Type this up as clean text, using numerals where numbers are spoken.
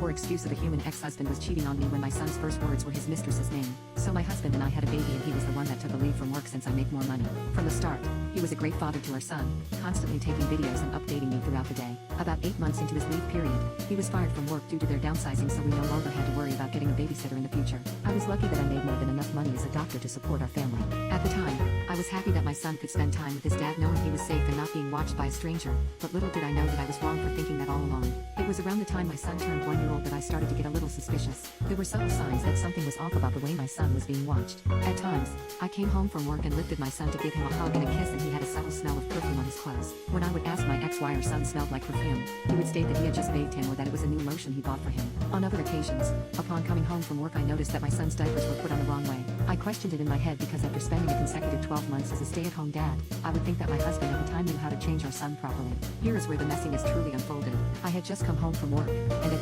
poor excuse of a human ex-husband was cheating on me when my son's first words were his mistress's name. So my husband and I had a baby and he was the one that took a leave from work since I make more money. From the start, he was a great father to our son, constantly taking videos and updating me throughout the day. About 8 months into his leave period, he was fired from work due to their downsizing, so we no longer had to worry about getting a babysitter in the future. I was lucky that I made more than enough money as a doctor to support our family. At the time, I was happy that my son could spend time with his dad knowing he was safe and not being watched by a stranger, but little did I know that I was wrong for thinking that all along. It was around the time my son turned 1-year-old that I started to get a little suspicious. There were subtle signs that something was off about the way my son was being watched. At times, I came home from work and lifted my son to give him a hug and a kiss, and he had a subtle smell of perfume on his clothes. When I would ask my ex why our son smelled like perfume, he would state that he had just bathed him or that it was a new lotion he bought for him. On other occasions, upon coming home from work, I noticed that my son's diapers were put on the wrong way. I questioned it in my head because after spending a consecutive 12 months as a stay-at-home dad, I would think that my husband at the time knew how to change our son properly. Here is where the messiness truly unfolded. I had just come home from work, and at